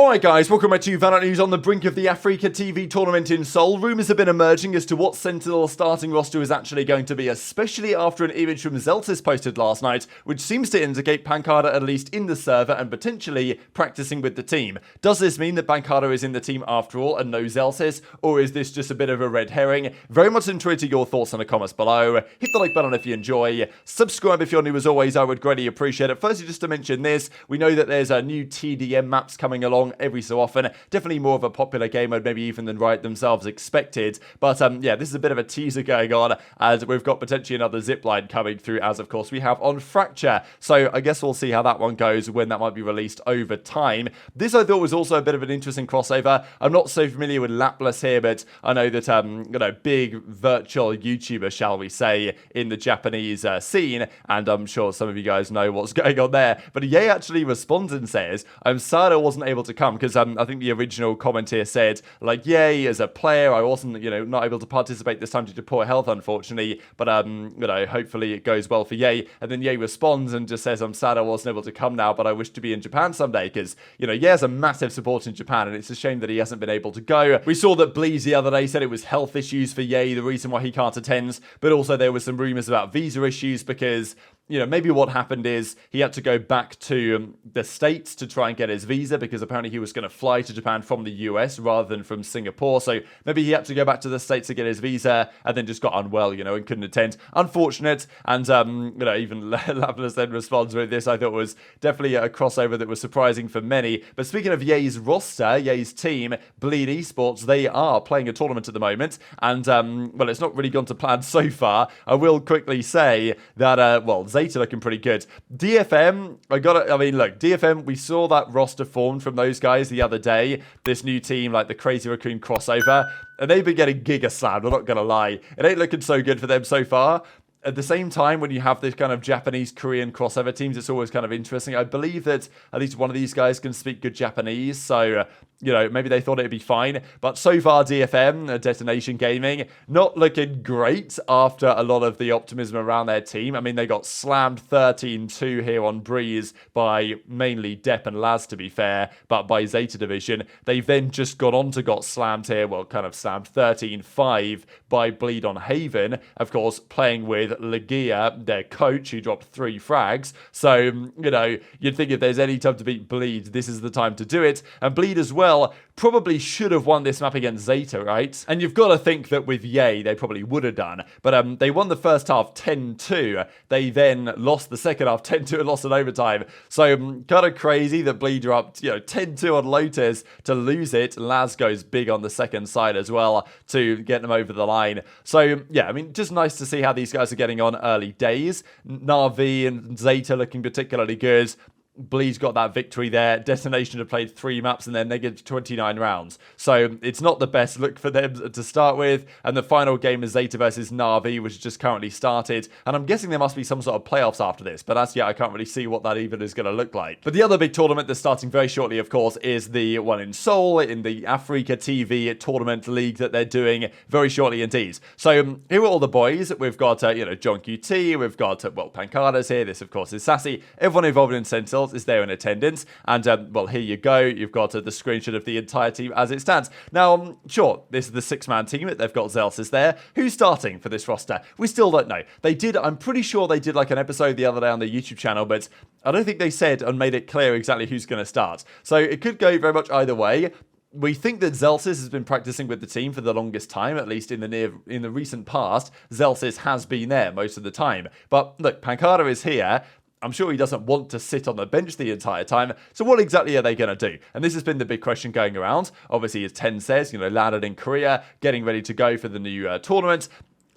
Alright guys, welcome back to VALORANT News. On the brink of the Africa TV tournament in Seoul, rumours have been emerging as to what Sentinel starting roster is actually going to be, especially after an image from Zeltis posted last night, which seems to indicate PANcada at least in the server and potentially practicing with the team. Does this mean that PANcada is in the team after all and no Zeltis, or is this just a bit of a red herring? Very much enjoyed your thoughts in the comments below. Hit the like button if you enjoy. Subscribe if you're new as always, I would greatly appreciate it. Firstly, just to mention this, we know that there's a new TDM maps coming along every so often. Definitely more of a popular game mode maybe even than Riot themselves expected. But yeah, this is a bit of a teaser going on as we've got potentially another zipline coming through, as of course we have on Fracture. So I guess we'll see how that one goes when that might be released over time. This I thought was also a bit of an interesting crossover. I'm not so familiar with Lapless here, but I know that big virtual YouTuber, shall we say, in the Japanese scene, and I'm sure some of you guys know what's going on there. But Ye actually responds and says, I'm sad I wasn't able to come because I think the original comment here said, like, yay, as a player, I wasn't, not able to participate this time due to poor health, unfortunately, but, hopefully it goes well for Ye. And then Ye responds and just says, I'm sad I wasn't able to come now, but I wish to be in Japan someday because, Ye has a massive support in Japan, and it's a shame that he hasn't been able to go. We saw that Bleeds the other day said it was health issues for Ye, the reason why he can't attend, but also there were some rumors about visa issues because, maybe what happened is he had to go back to the States to try and get his visa because apparently he was going to fly to Japan from the US rather than from Singapore. So maybe he had to go back to the States to get his visa and then just got unwell, and couldn't attend. Unfortunate. And, even Lapless then responds with this. I thought was definitely a crossover that was surprising for many. But speaking of Ye's roster, Ye's team, Bleed Esports, they are playing a tournament at the moment. And, it's not really gone to plan so far. I will quickly say that, Zeta looking pretty good. DFM, look, DFM, we saw that roster formed from those guys the other day. This new team, like the Crazy Raccoon crossover. And they've been getting giga slammed, I'm not going to lie. It ain't looking so good for them so far. At the same time, when you have this kind of Japanese-Korean crossover teams, it's always kind of interesting. I believe that at least one of these guys can speak good Japanese, so, maybe they thought it'd be fine. But so far, DFM, Detonation Gaming, not looking great after a lot of the optimism around their team. I mean, they got slammed 13-2 here on Breeze by mainly Depp and Laz, to be fair, but by Zeta Division. They've then just gone on to got slammed here, kind of slammed 13-5 by Bleed on Haven, of course, playing with Legia, their coach, who dropped 3 frags. So, you'd think if there's any time to beat Bleed, this is the time to do it. And Bleed as well probably should have won this map against Zeta, right? And you've got to think that with Ye, they probably would have done. But they won the first half 10-2. They then lost the second half 10-2 and lost in overtime. So, kind of crazy that Bleed are up, 10-2 on Lotus to lose it. Laz goes big on the second side as well to get them over the line. So, yeah, just nice to see how these guys are getting on early days. Na'Vi and Zeta looking particularly good. Bleed's got that victory there. Detonation have played 3 maps and then they get 29 rounds. So it's not the best look for them to start with. And the final game is Zeta versus Na'Vi, which just currently started. And I'm guessing there must be some sort of playoffs after this. But as yet, I can't really see what that even is going to look like. But the other big tournament that's starting very shortly, of course, is the one in Seoul, in the Africa TV tournament league that they're doing very shortly indeed. So here are all the boys. We've got, Gen.G, we've got, PANcada's here. This, of course, is Sassy. Everyone involved in Sentinels is there in attendance, and here you go, you've got the screenshot of the entire team as it stands. Now, sure, this is the 6-man team, they've got Zelsis there. Who's starting for this roster? We still don't know. I'm pretty sure they did like an episode the other day on the YouTube channel, but I don't think they said and made it clear exactly who's going to start. So it could go very much either way. We think that Zelsis has been practicing with the team for the longest time, at least in the recent past. Zelsis has been there most of the time. But look, PANcada is here. I'm sure he doesn't want to sit on the bench the entire time. So what exactly are they going to do? And this has been the big question going around. Obviously, as Ten says, landed in Korea, getting ready to go for the new tournament.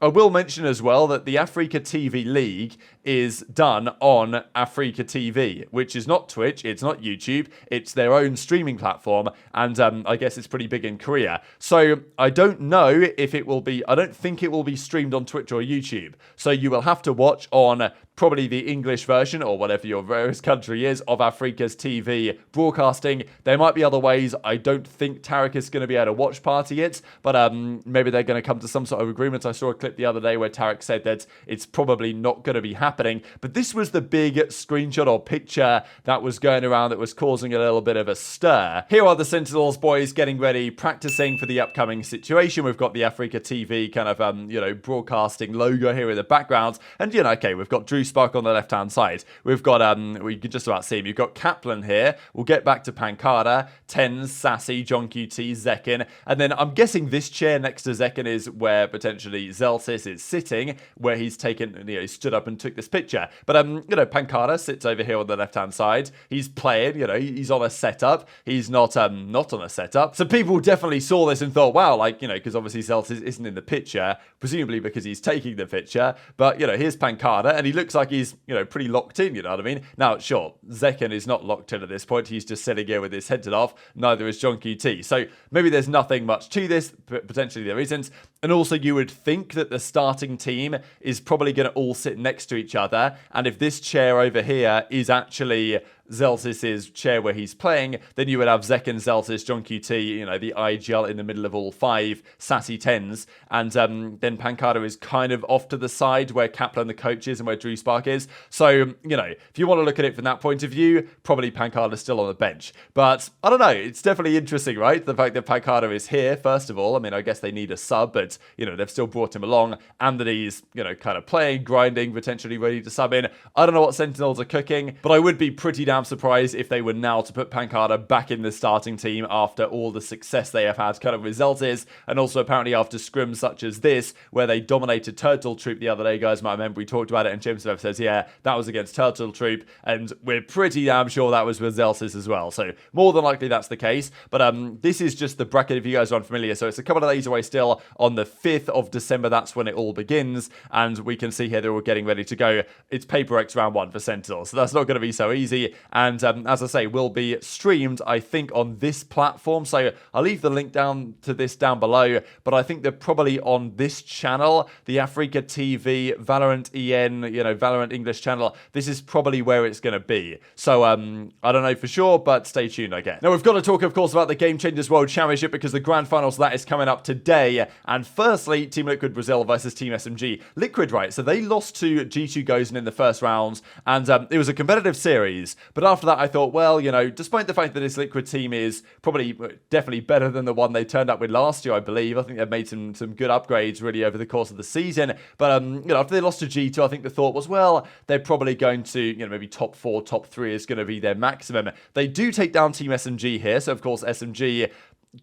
I will mention as well that the Africa TV League is done on Africa TV, which is not Twitch, it's not YouTube, it's their own streaming platform, and I guess it's pretty big in Korea. So I don't know if it will be, I don't think it will be streamed on Twitch or YouTube. So you will have to watch on probably the English version or whatever your various country is of Africa's TV broadcasting. There might be other ways. I don't think Tarek is going to be able to watch party it, but maybe they're going to come to some sort of agreement. I saw a clip clip the other day where Tarek said that it's probably not going to be happening. But this was the big screenshot or picture that was going around that was causing a little bit of a stir. Here are the Sentinels boys getting ready, practicing for the upcoming situation. We've got the Africa TV kind of, broadcasting logo here in the background. And, okay, we've got Drew Spark on the left-hand side. We've got, we can just about see him. You've got Kaplan here. We'll get back to PANcada, Tens, Sassy, John QT, Zekin. And then I'm guessing this chair next to Zekin is where potentially Zelsis is sitting, where he's taken, stood up and took this picture. But, PANcada sits over here on the left-hand side. He's playing, he's on a setup. He's not on a setup. So people definitely saw this and thought, wow, because obviously Zelsis isn't in the picture, presumably because he's taking the picture. But, here's PANcada, and he looks like he's, pretty locked in, you know what I mean? Now, sure, Zekin is not locked in at this point. He's just sitting here with his head off. Neither is John QT. So maybe there's nothing much to this, but potentially there isn't. And also you would think that the starting team is probably going to all sit next to each other. And if this chair over here is actually Zelsis' chair where he's playing, then you would have Zekin, Zelsis, John QT, the IGL in the middle of all five, Sassy Tens, and then PANcada is kind of off to the side where Kaplan the coach is and where Drew Spark is. So, if you want to look at it from that point of view, probably PANcada is still on the bench. But, I don't know, it's definitely interesting, right? The fact that PANcada is here, first of all. I mean, I guess they need a sub, but, they've still brought him along, and that he's, kind of playing, grinding, potentially ready to sub in. I don't know what Sentinels are cooking, but I would be pretty damn surprised if they were now to put PANcada back in the starting team after all the success they have had kind of with Zelsis, and also apparently after scrims such as this, where they dominated Turtle Troop the other day. Guys might remember we talked about it, and Jameson says, yeah, that was against Turtle Troop, and we're pretty damn sure that was with Zelsis as well. So more than likely that's the case. But this is just the bracket if you guys are unfamiliar. So it's a couple of days away still. On the 5th of December, that's when it all begins, and we can see here they're all getting ready to go. It's Paper X round 1 for Sentinels, so that's not going to be so easy. And as I say, will be streamed, I think, on this platform. So I'll leave the link down to this down below. But I think they're probably on this channel, the Africa TV, Valorant EN, Valorant English channel. This is probably where it's going to be. So I don't know for sure, but stay tuned, I guess. Now, we've got to talk, of course, about the Game Changers World Championship, because the grand finals of that is coming up today. And firstly, Team Liquid Brazil versus Team SMG. Liquid, right? So they lost to G2 Gozen in the first round, and it was a competitive series. But after that, I thought, well, despite the fact that this Liquid team is probably definitely better than the one they turned up with last year, I believe. I think they've made some good upgrades really over the course of the season. But, after they lost to G2, I think the thought was, well, they're probably going to, maybe top 4, top 3 is going to be their maximum. They do take down Team SMG here. So, of course, SMG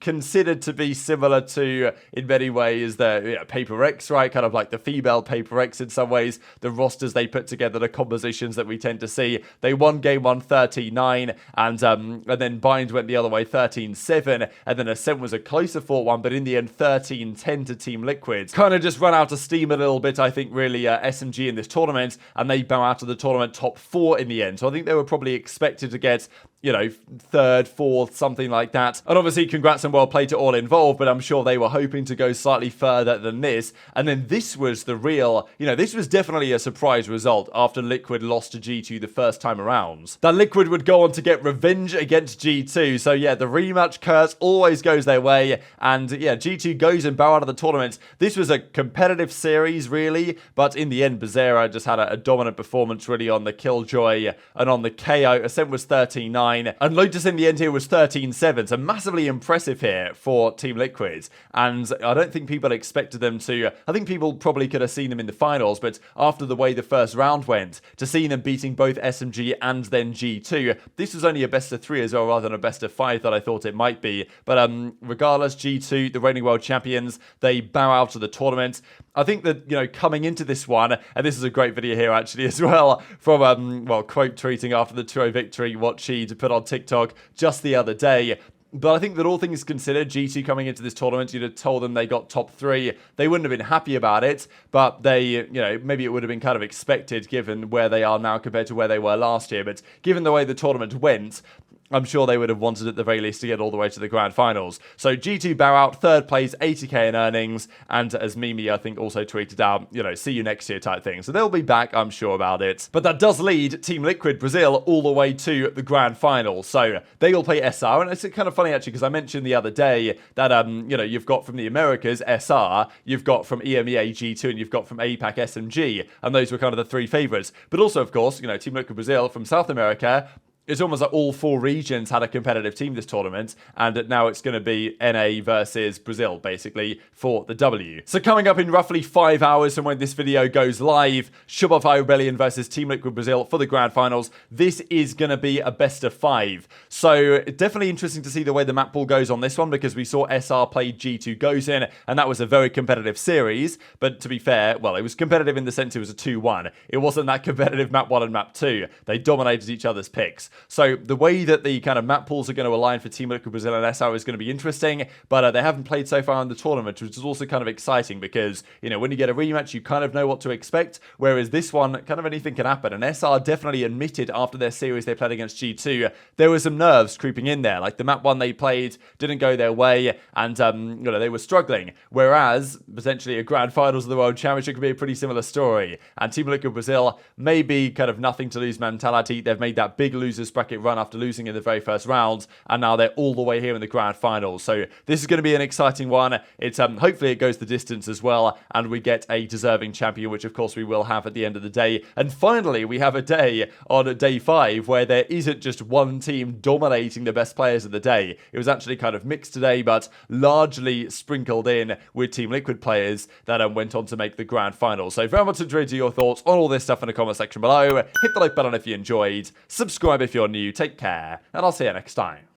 considered to be similar to, in many ways, the Paper X, right? Kind of like the female Paper X in some ways. The rosters they put together, the compositions that we tend to see. They won game 1 13-9, and then Bind went the other way 13-7, and then Ascent was a closer fought one, but in the end 13-10 to Team Liquid. Kind of just run out of steam a little bit, I think, really, SMG in this tournament, and they bow out of the tournament top 4 in the end. So I think they were probably expected to get, 3rd, 4th, something like that. And obviously, congrats and well played to all involved, but I'm sure they were hoping to go slightly further than this. And then this was the real, this was definitely a surprise result after Liquid lost to G2 the first time around. That Liquid would go on to get revenge against G2. So yeah, the rematch curse always goes their way. And yeah, G2 goes and bow out of the tournament. This was a competitive series, really. But in the end, Bezerra just had a dominant performance, really, on the Killjoy and on the KO. Ascent was 13-9. And Lotus in the end here was 13-7, so massively impressive here for Team Liquid. And I don't think people expected them to. I think people probably could have seen them in the finals, but after the way the first round went, to see them beating both SMG and then G2, this was only a best of 3 as well, rather than a best of 5 that I thought it might be. But regardless, G2, the reigning world champions, they bow out of the tournament. I think that, coming into this one, and this is a great video here actually as well, from, quote tweeting after the 2-0 victory, what she put on TikTok just the other day. But I think that all things considered, G2 coming into this tournament, you'd have told them they got top 3. They wouldn't have been happy about it, but they, maybe it would have been kind of expected given where they are now compared to where they were last year. But given the way the tournament went, I'm sure they would have wanted at the very least to get all the way to the grand finals. So G2 bow out, third place, 80k in earnings, and as Mimi, I think, also tweeted out, see you next year type thing. So they'll be back, I'm sure about it. But that does lead Team Liquid Brazil all the way to the grand final. So they will play SR, and it's kind of funny actually, because I mentioned the other day that, you've got from the Americas, SR, you've got from EMEA, G2, and you've got from APAC, SMG, and those were kind of the three favourites. But also, of course, Team Liquid Brazil from South America, it's almost like all four regions had a competitive team this tournament, and now it's going to be NA versus Brazil, basically, for the W. So coming up in roughly 5 hours from when this video goes live, Shopify Rebellion versus Team Liquid Brazil for the grand finals. This is going to be a best of 5. So definitely interesting to see the way the map pool goes on this one, because we saw SR play G2 Gozen, and that was a very competitive series. But to be fair, well, it was competitive in the sense it was a 2-1. It wasn't that competitive map 1 and map 2. They dominated each other's picks. So the way that the kind of map pools are going to align for Team Liquid Brazil and SR is going to be interesting, but they haven't played so far in the tournament, which is also kind of exciting because, when you get a rematch, you kind of know what to expect, whereas this one, kind of anything can happen. And SR definitely admitted after their series they played against G2, there were some nerves creeping in there. Like the map 1 they played didn't go their way, and, they were struggling. Whereas, potentially a grand finals of the World Championship could be a pretty similar story. And Team Liquid Brazil, maybe kind of nothing to lose mentality. They've made that big losers bracket run after losing in the very first round, and now they're all the way here in the grand finals. So this is going to be an exciting one. It's hopefully it goes the distance as well, and we get a deserving champion, which of course we will have at the end of the day. And finally, we have a day on day 5 where there isn't just one team dominating the best players of the day. It was actually kind of mixed today, but largely sprinkled in with Team Liquid players that went on to make the grand final. So very much enjoyed your thoughts on all this stuff in the comment section below. Hit the like button if you enjoyed. Subscribe if you're new. Take care, and I'll see you next time.